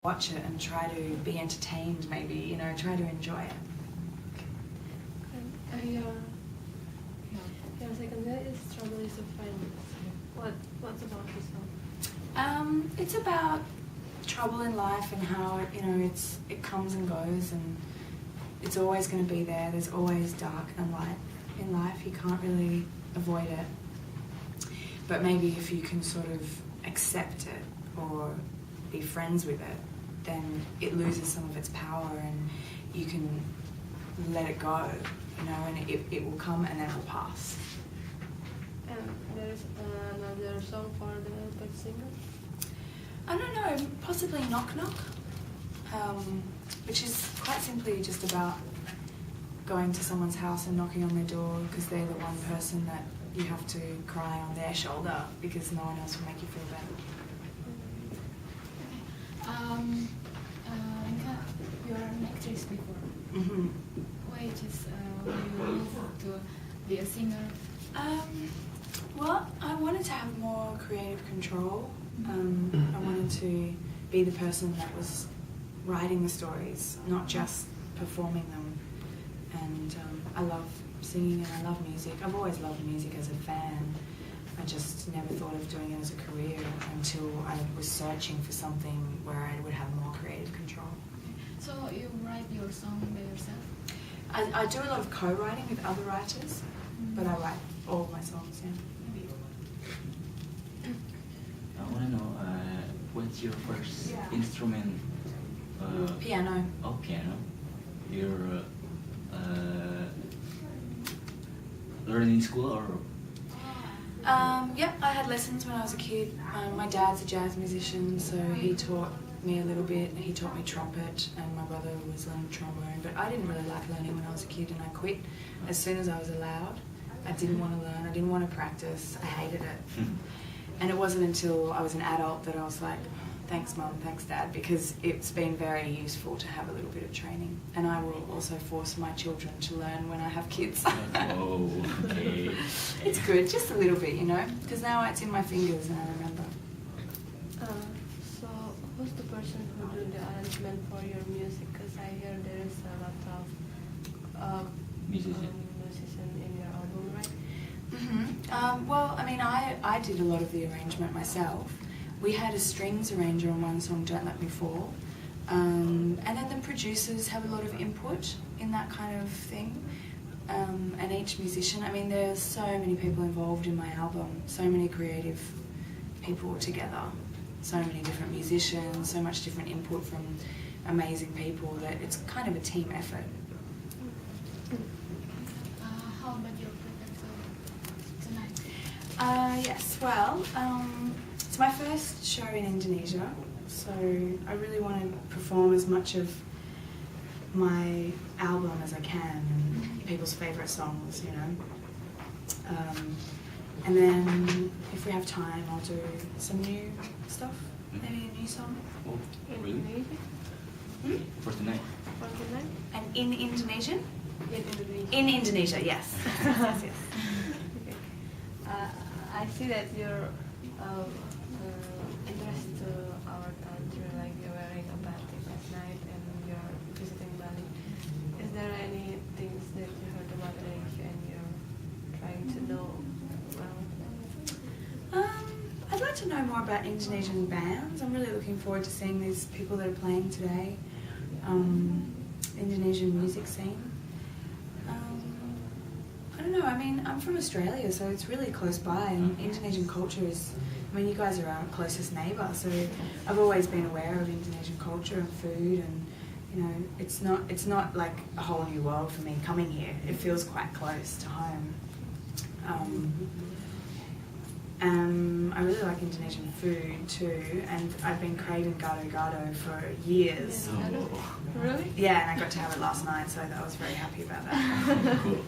watch it and try to be entertained, maybe, you know, try to enjoy it. Your second bit is Trouble is a Friend. What's about this song? It's about trouble in life and how it, you know, it comes and goes, and it's always going to be there. There's always dark and light in life. You can't really avoid it. But maybe if you can sort of accept it or be friends with it, then it loses some of its power and you can let it go, you know, and it will come and then it will pass. And there's another song for the lead singer? I don't know, possibly Knock Knock, which is quite simply just about going to someone's house and knocking on their door because they're the one person that you have to cry on their shoulder because no one else will make you feel better. Lenka, you are an actress before. Mm-hmm. Why just you moved to be a singer? Well, I wanted to have more creative control. I wanted to be the person that was writing the stories, not just performing them. And I love singing and I love music. I've always loved music as a fan. I just never thought of doing it as a career until I was searching for something where I would have more creative control. So you write your song by yourself? I do a lot of co-writing with other writers, but I write all of my songs, yeah. I want to know, what's your first instrument? Piano. Oh, piano. You're learning in school or? Yep, I had lessons when I was a kid. My dad's a jazz musician, so he taught me a little bit. He taught me trumpet, and my brother was learning trombone. But I didn't really like learning when I was a kid, and I quit as soon as I was allowed. I didn't want to learn. I didn't want to practice. I hated it. And it wasn't until I was an adult that I was like, thanks Mum, thanks Dad, because it's been very useful to have a little bit of training. And I will also force my children to learn when I have kids. Oh, okay. It's good, just a little bit, you know, because now it's in my fingers and I remember. So who's the person who did the arrangement for your music? Because I hear there is a lot of musicians in your album, right? Mm-hmm. Well, I mean, I did a lot of the arrangement myself. We had a strings arranger on one song, Don't Let Me Fall, and then the producers have a lot of input in that kind of thing, and each musician, I mean, there's so many people involved in my album, so many creative people together, so many different musicians, so much different input from amazing people that it's kind of a team effort. How about your project tonight? Yes, well, it's my first show in Indonesia, so I really want to perform as much of my album as I can and people's favourite songs, you know. And then if we have time, I'll do some new stuff, maybe a new song. Oh, really? For tonight? For tonight? And in Indonesian? In Indonesia. In Indonesia, yes. Yes, yes. Okay. I see that you're interested to our country, like you're wearing a batik at night and you're visiting Bali. Is there any things that you heard about Indonesia and you're trying to know? I'd like to know more about Indonesian bands. I'm really looking forward to seeing these people that are playing today. Indonesian music scene. I don't know, I mean, I'm from Australia, so it's really close by, and Indonesian culture is, I mean, you guys are our closest neighbour, so I've always been aware of Indonesian culture and food, and, you know, it's not like a whole new world for me coming here. It feels quite close to home. I really like Indonesian food too, and I've been craving gado-gado for years. Oh. Really? Yeah, and I got to have it last night, so I was very happy about that. Cool.